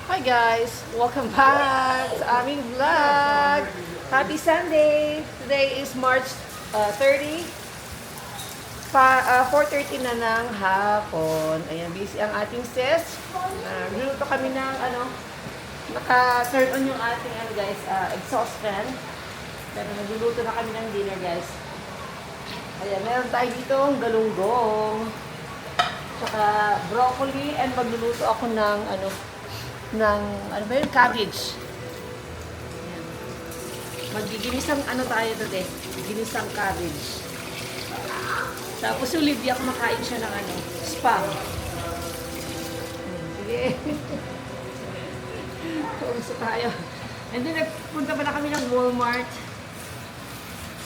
Hi guys! Welcome back sa aming vlog! Happy Sunday! Today is March 30. 4:30 na ng hapon. Ayan, busy ang ating sis. Nagluluto kami ng naka-turn on yung ating exhaust fan. Pero nagluluto na kami ng dinner guys. Ayan, meron tayo dito galunggong. Tsaka broccoli and magluluto ako ng cabbage. Ayan. Magiginisang tayo today. Ginisang cabbage. Tapos yung Lydia, kumakain siya ng spam. Sige. Pauso tayo. And then nagpunta pa na kami ng Walmart.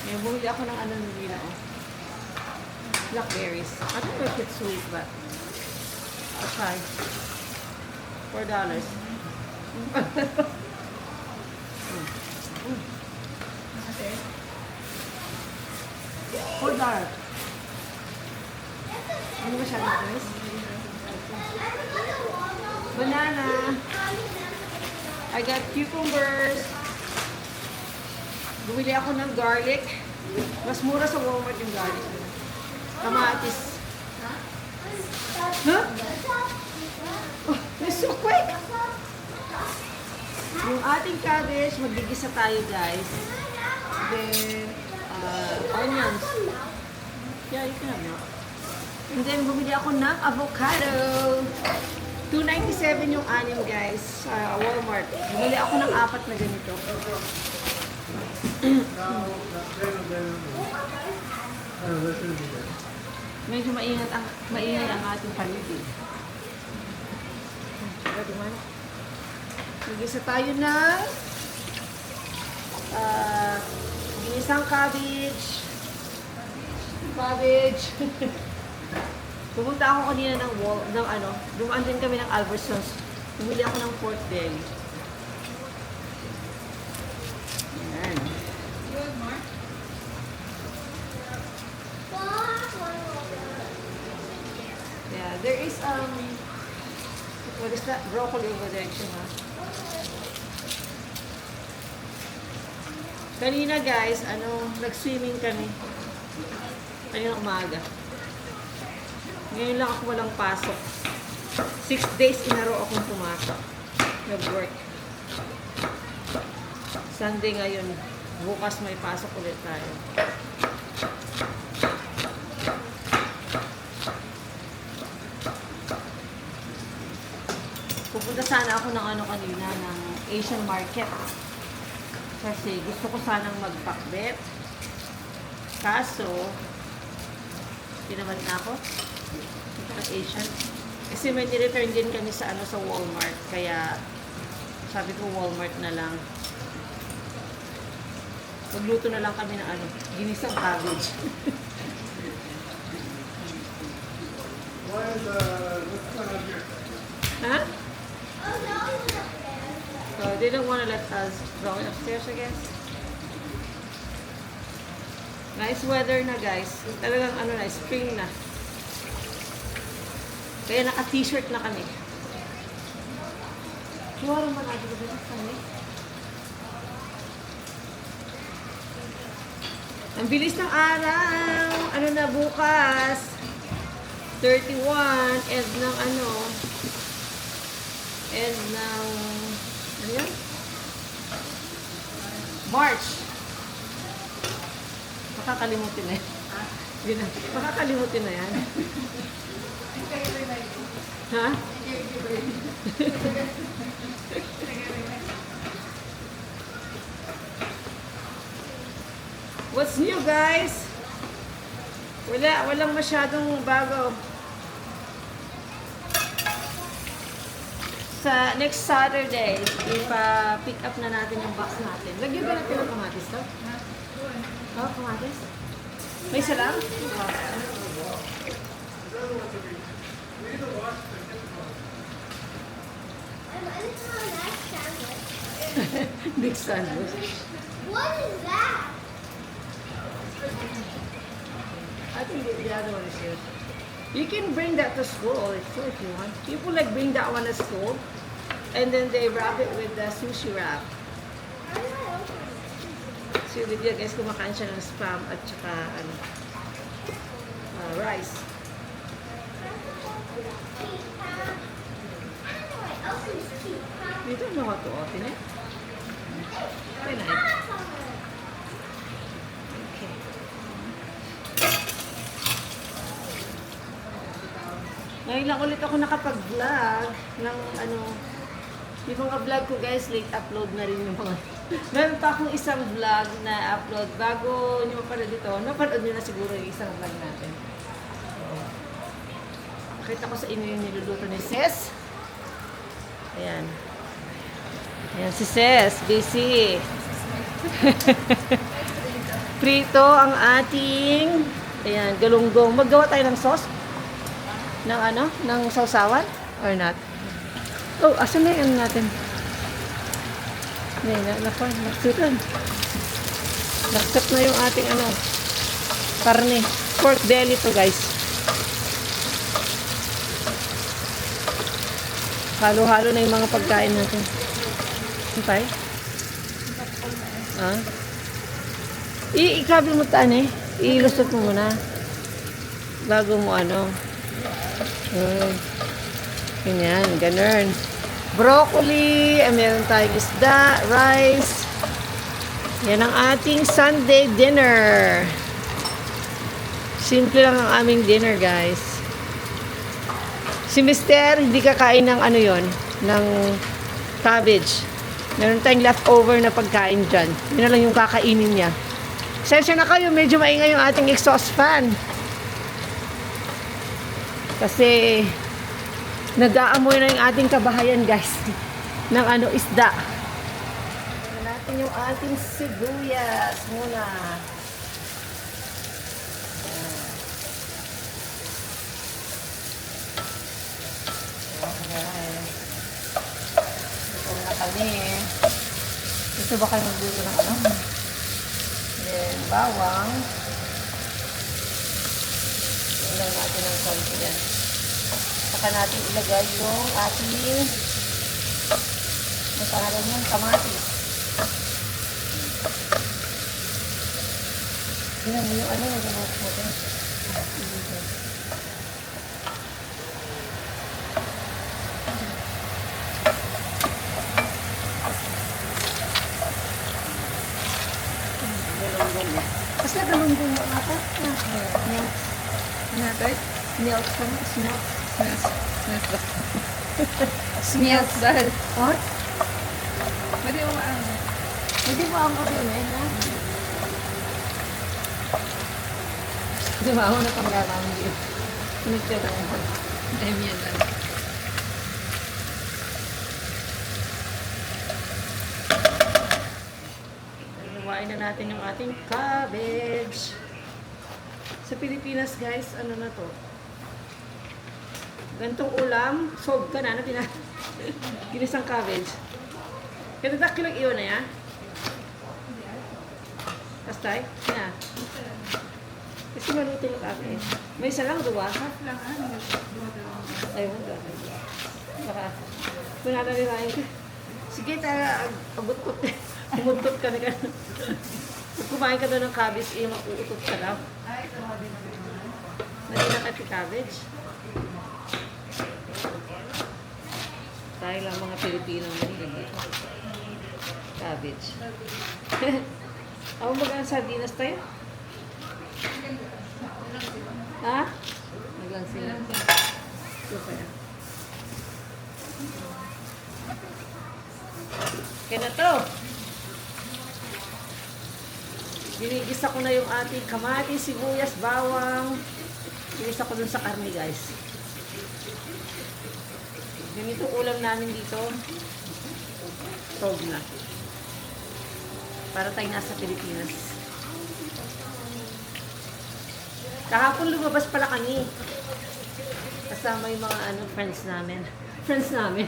May bumili ako ng nila. Blackberries. I don't know if it's sweet, but I'll try. $4. $4. Ano ba siya, guys? Banana. I got cucumbers. Bumili ako ng garlic. Mas mura sa Walmart yung garlic. Kamatis. Huh? Oh, it's so quick! Yung ating cabbage, magigisa tayo guys. Then, onions. Yeah, you can have that. And then, bumili ako ng avocado. $2.97 yung anim guys sa Walmart. Bumili ako ng 4 na ganito. Medyo maingat ang ating paligid. Magisa tayo ng ginisang cabbage. Pumunta ako kanina dumaan din kami ng Albertsons. Bumili ako ng pork belly. Ayan. Yeah, there is what is that? Broccoli over there, ha? Kanina guys, nag-swimming kami. Kanina umaga. Ngayon lang ako walang pasok. 6 days in a row akong pumasok. Nag-work. Sunday ngayon. Bukas may pasok ulit tayo. Pupunta sana ako ng kanina, ng Asian market. Kasi gusto ko sanang magpakbet. Kaso, tinaman na ako. Ito ng Asian. Kasi may nireturn din kami sa sa Walmart. Kaya, sabi ko Walmart na lang. Magluto na lang kami ng ginisang cabbage. Huh? So they don't want to let us go upstairs, I guess. Nice weather na guys. Talagang spring na. Kaya naka-t-shirt na kami. Suwara man natin dito kami. Ang bilis ng araw. Ano na bukas? 31 and ng and ng March. Makakalimutin na yan. Makakalimutin na yan. Ha? What's new guys? Walang masyadong bago. Sa next Saturday, ipa-pick up na natin yung box natin. Lagyan ba natin ng kamatis to? Oh, kamatis? May isa lang? Big sandwich. What is that? I think the other one is here. You can bring that to school if you want. People like bring that one to school. And then they wrap it with the sushi wrap. Si Olivia guys, kumakain siya ng spam at saka ano, rice. Dito mo to open it. Okay na. Okay. Ngayon lang ulit ako nakapag-vlog ng ano, yung mga vlog ko guys, late upload na rin yung mga meron pa akong isang vlog na upload bago nyo pala dito. Napanood nyo na siguro yung isang vlog natin. So, nakita ko sa inyo yung niluluto ni Ses. Ayan. Ayan si Ses, busy. Prito ang ating ayan, galunggong. Maggawa tayo ng sauce? Ng ano? Ng sausawan? Or not? Oh, asan na yung natin? Naksutan. Naksap na yung ating ano, karne. Pork belly to guys. Halo-halo na yung mga pagkain natin. Okay? Ah? Ikabi mo taan eh. Ilusot mo muna. Bago mo ano. Ganyan, ganun. Broccoli, meron tayong isda, rice. Yan ang ating Sunday dinner. Simple lang ang aming dinner, guys. Si Mister, hindi kakain ng ano yon, ng cabbage. Meron tayong leftover na pagkain dyan. Yun na lang yung kakainin niya. Sensya na kayo, medyo maingay yung ating exhaust fan. Kasi nag-aamoy na yung ating kabahayan guys ng ano, isda. Tignan natin yung ating sibuyas muna. Ito na kami. Gusto ba kayo magluto ng ano? Then bawang. Ilang natin ng konti yan. Saka natin ilagay yung ating ang pangalan yung kamatis. Tingnan mo yung ano yung kamatis natin. Kasi galunggong mo ako. Natin? Milk from smoke. Smells dahil. Or? Pwede mo ano? Hindi mo ang kape na ha? Di ba ako na panggalang dito? Nagtira ko. Dahil yan lang. Lumain na natin yung ating cabbage. Sa Pilipinas guys, ano na to? Gantong ulam, sob ka na, ginisang cabbage. Kaya tatak kilang iyo na yan? Kastay? Na. Kasi maluto yung cabbage. May isa lang, duwa? Ayun, duwa. Baka, punala rin lang. Sige, tayo, abutkot. Umutot ka na ka. Pag kumain ka doon ng cabbage, mag-uutot ka lang. Hindi na kapi cabbage. Tayo lang mga Pilipino mahilig dito. Cabbage. Ako mag-ang sardinas tayo? Ha? Maglang sila. Ito pa yan. Kaya na to. Ginigisa ko na yung ating kamatis, sibuyas, bawang. Ginigisa ko dun sa karne guys. Ganito ulam namin dito. Tog na. Para tayo nasa Pilipinas. Kahapon lumabas pala kami. Kasama yung mga friends namin. Friends namin.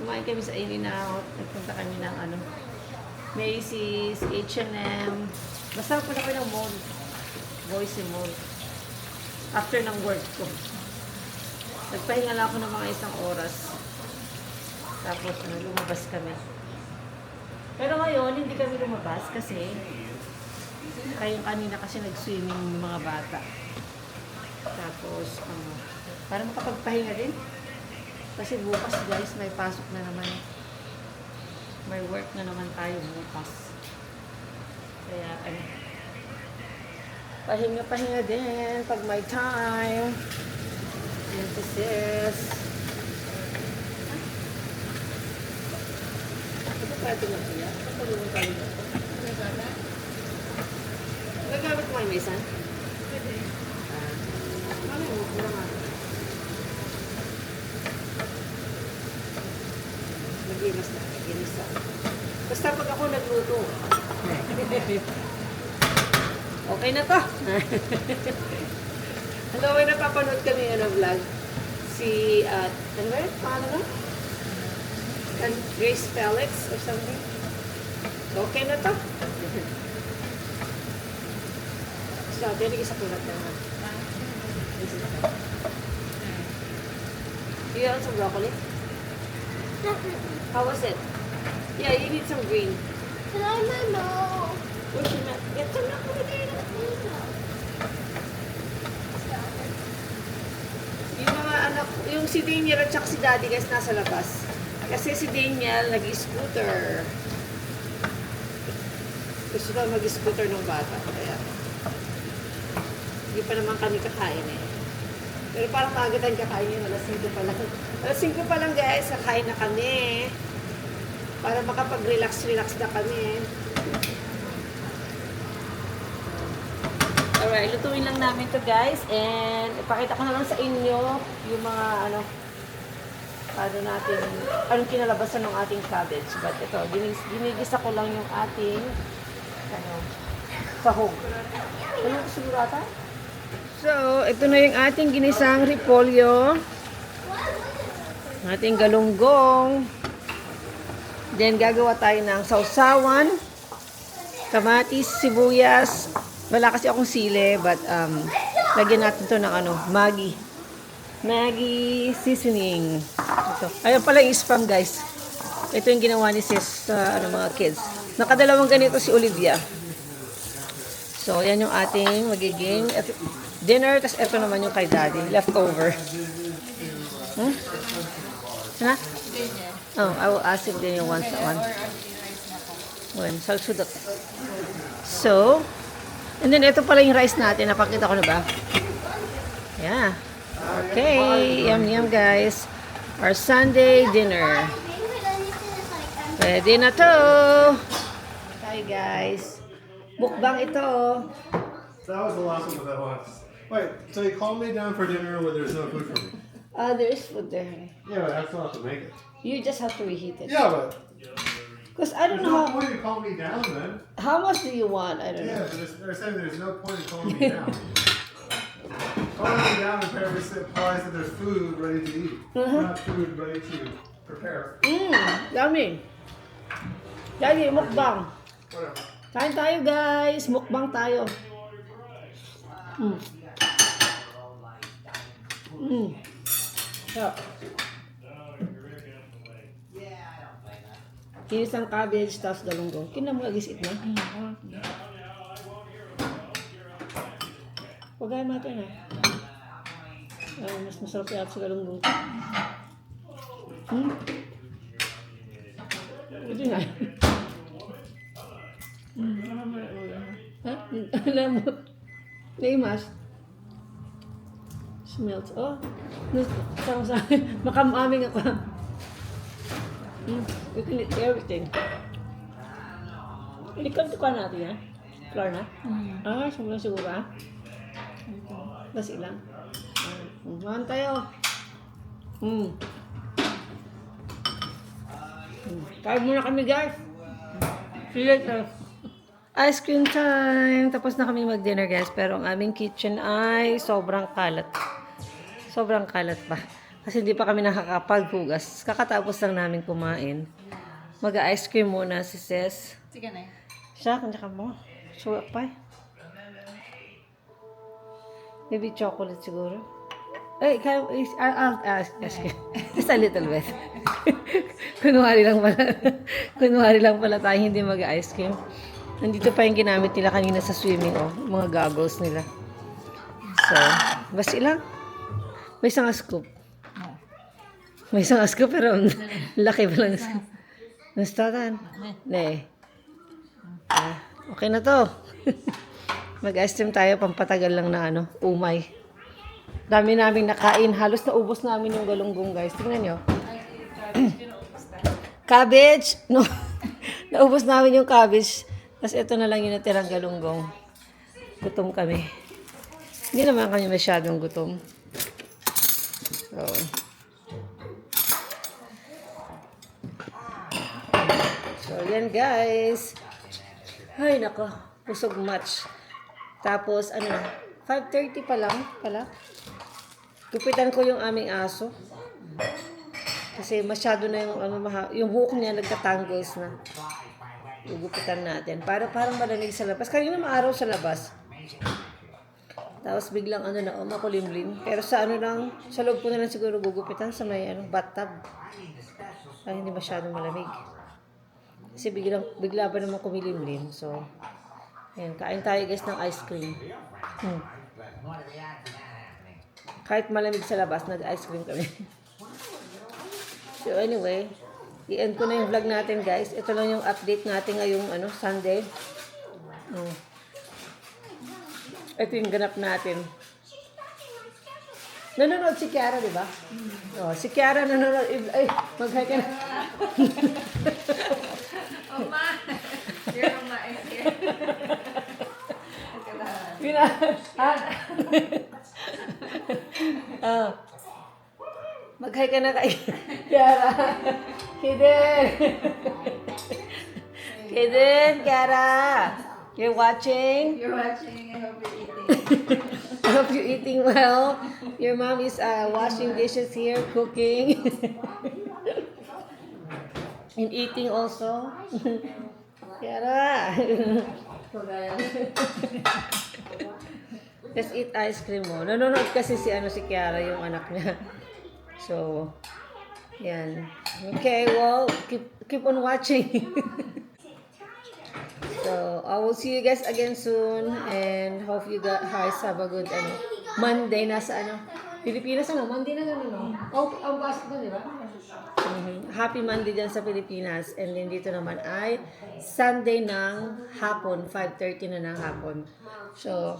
Kumain kami sa In-N-Out. Nagpunta kami ng Macy's, H&M. Basta pala ko ng mall. Boise Mall. After ng work ko. Nagpahinga lang ako ng mga 1 oras. Tapos lumabas kami. Pero ngayon, hindi kami lumabas kasi kayong kanina kasi nag-swimming yung mga bata. Tapos, para makapagpahinga din. Kasi bukas guys, may pasok na naman. May work na naman tayo bukas. Kaya, pahinga-pahinga din pag may time. Yan si sis. Ito pa ito na siya. Ito yung tayo na ito. Nagamit mo yung mesan? Pwede. Ano yung mura nga? Nagimas na. Nagimas na. Basta pag ako nagluto. Okay na to. Hello, may napapanood kami vlog. Si, ano ba yun? Paano na? Grace Felix or something. Okay na to. So, tinig isa kulat na. Do you want some broccoli? How was it? Yeah, you need some green. Can I have my mouth? Where's your milk? Get some milk over there. Yung mga anak, yung si Daniel at saka si Daddy guys nasa labas. Kasi si Daniel nag-scooter. Gusto daw mag-scooter ng bata. Kaya, hindi pa naman kami kakain eh. Pero parang kagatan kakain yun. Alas 5 pa lang. Alas 5 pa lang guys, kakain na kami. Para makapag-relax na kami. Alright, lutuin lang namin to guys. And ipakita ko na lang sa inyo yung mga anong kinalabasan ng ating cabbage. But ito, ginigisa ko lang yung ating sahog. Ano ito siguro ata? So, ito na yung ating ginisang repolyo. Ating galunggong. Then, gagawa tayo ng sausawan, kamatis, sibuyas. Wala kasi akong sili, but lagyan natin to ng Maggi. Maggi seasoning. Ito. Ayun pala yung spam, guys. Ito yung ginawa ni sis sa mga kids. Nakadalawang ganito si Olivia. So, yan yung ating magiging dinner. Tapos ito naman yung kay Daddy. Leftover. Sana? Oh, I will ask if they want one. One, salsudot. So, and then ito pala yung rice natin. Napakita ko na ba? Yeah. Okay. Yum, yum, guys. Our Sunday dinner. Pwede na to. Hi, guys. Mukbang ito. That was the last one that was. Wait, so you called me down for dinner when there's no food for me? There is food there. Yeah, but I still have to make it. You just have to reheat it. Yeah, but Because I don't there's know no point in calling me down then. how much do you want? I don't Yeah, know. but they're saying there's no point in calling me down. Calling me down apparently implies that there's food ready to eat, not food ready to prepare. Yummy. Daddy, mukbang. Whatever. Kain tayo, guys. Mukbang tayo. So, kinisang cabbage, tapos galunggong. Kinamagis it na. Pagay natin ha. Mas masarap yata sa galunggong. Ito na. Ha? Alam mo. Naimas. Smells. Oh. Sa makamaming ako. We can eat everything. Inikam ka natin ha? Flour na? Sobrang siguro ha? Basi lang. Mahan tayo. Kain muna kami guys. See you later. Ice cream time! Tapos na kami mag-dinner guys, pero ang aming kitchen ay sobrang kalat. Sobrang kalat pa. Kasi hindi pa kami nakakapaghugas. Kakatapos lang namin kumain. Mag-ice cream muna si Sis. Sige na. Siya, kanya ka mo. Suwak pa eh. Maybe chocolate siguro. I'll ask you. Just a little bit. Kunwari lang pala. Kunwari lang pala tayo hindi mag-ice cream. Nandito pa yung ginamit nila kanina sa swimming, oh. Mga goggles nila. So, basta ilang. May isang scoop. May isang scoop pero laki pa lang. Nastatan. Ne. Okay na to. Mag-ice cream tayo, pampatagal lang na ano, umay. Dami naming nakain. Halos naubos namin yung galunggong, guys. Tingnan nyo. Cabbage. No. Naubos namin yung cabbage. Tapos ito na lang yung natirang galunggong. Gutom kami. Hindi naman kami masyadong gutom. So, yan guys. Ay, nako. Pusog match. Tapos, ano na, 5:30 pa lang pala. Gupitan ko yung aming aso. Kasi masyado na yung, yung buhok niya nagtatangles na. Gugupitan natin. Parang malamig sa labas. Kanina maaraw sa labas. Tapos biglang makulimlim. Pero sa sa loob ko na lang siguro gugupitan sa may bathtub. Ay, hindi masyadong malamig. Kasi bigla ba naman kumilimlim. So, ayan, kain tayo guys ng ice cream. Kahit malamig sa labas, nag-ice cream kami. So anyway, i-end ko na yung vlog natin guys. Ito lang yung update natin ngayong Sunday. Ito yung ganap natin. Nanonood si Kiara, di ba? Oh, si Kiara nanonood. Ay, mag-hi ka na. Oma! Your Oma is here. Mag-hi ka na kay Kiara. Kiden! Kiden, Kiara! You're watching? You're watching. I hope you're eating. I hope you're eating well. Your mom is washing dishes here, cooking. And eating also. Kiara! Let's eat ice cream mo. Nanonood kasi si Kiara, yung anak niya. So, yan. Okay, well, keep on watching. So, I will see you guys again soon and hope you guys have a good Monday. Nasa Pilipinas Monday na Oh, ang pasok doon, di ba? Happy Monday dyan sa Pilipinas. And then dito naman ay Sunday ng hapon, 5:30 na ng hapon. So,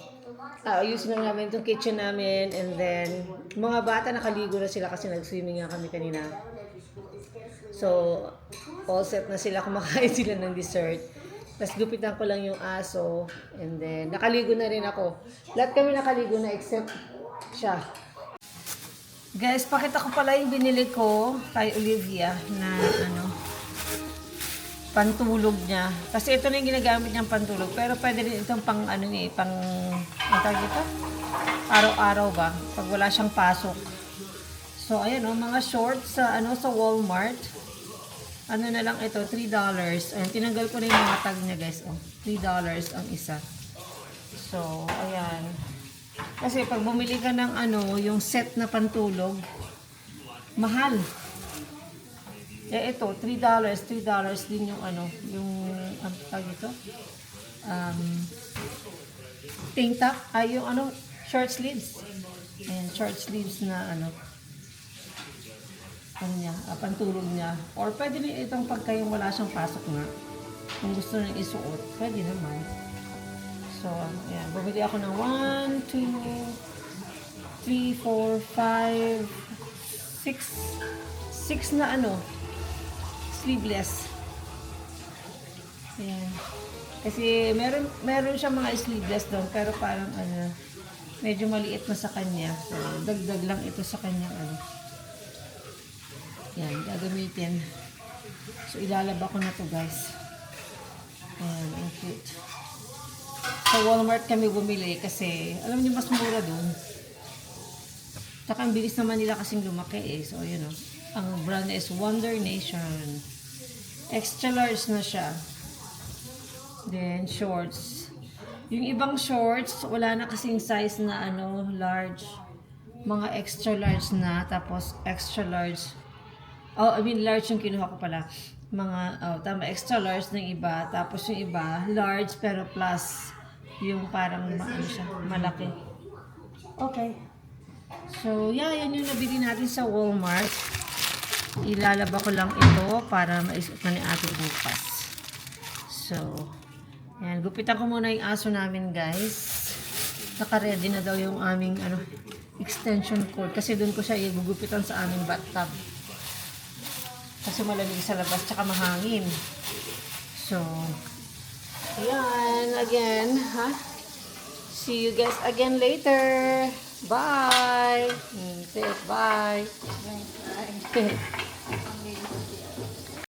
ayusin na namin itong kitchen namin. And then, mga bata nakaligo na sila kasi nag-swimming nga kami kanina. So, all set na sila. Kumakain sila ng dessert. Tapos gupitan ko lang yung aso. And then, nakaligo na rin ako. Lahat kami nakaligo na except siya. Guys, pakita ko pala yung binili ko kay Olivia na pantulog niya. Kasi ito na yung ginagamit niyang pantulog. Pero pwede rin itong pang araw-araw ba? Pag wala siyang pasok. So, ayan mga shorts sa sa Walmart. Na lang ito, $3. Ayan, tinanggal ko na yung mga tag niya guys. $3 ang isa. So, ayan. Kasi pag bumili ka ng yung set na pantulog, mahal. Ito, $3 din yung tag ito. Tank top, yung short sleeves. Ayan, short sleeves na pantulog niya. Or pwede rin itong pagka yung wala siyang pasok nga. Kung gusto nang isuot, pwede naman. So, ayan. Bumili ako ng 1, 2, 3, 4, 5, 6 na sleeveless. Ayan. Kasi meron siya mga sleeveless doon, pero parang medyo maliit na sa kanya. So, dagdag lang ito sa kanyang yan, gagamitin. So, ilalaba ko na to guys. Ayan, ang cute. Sa Walmart kami bumili kasi, alam niyo, mas mura dun. Tsaka ang bilis naman nila kasing lumaki So, yun ang brand is Wonder Nation. Extra large na siya. Then, shorts. Yung ibang shorts, wala na kasing size na large. Mga extra large na, tapos extra large. Oh, I mean, large yung kinuha ko pala. Mga, tama, extra large ng iba. Tapos yung iba, large pero plus yung parang ano siya, malaki. Okay. So, yeah, yan yung nabili natin sa Walmart. Ilalaba ko lang ito para maisot na ni ate bukas. So, yan. Gupitan ko muna yung aso namin, guys. Naka-ready na daw yung aming extension cord. Kasi doon ko siya igugupitan sa aming bathtub. Kasi malamig sa labas, tsaka mahangin. So, yan. Again, ha? See you guys again later. Bye! Say bye. Bye.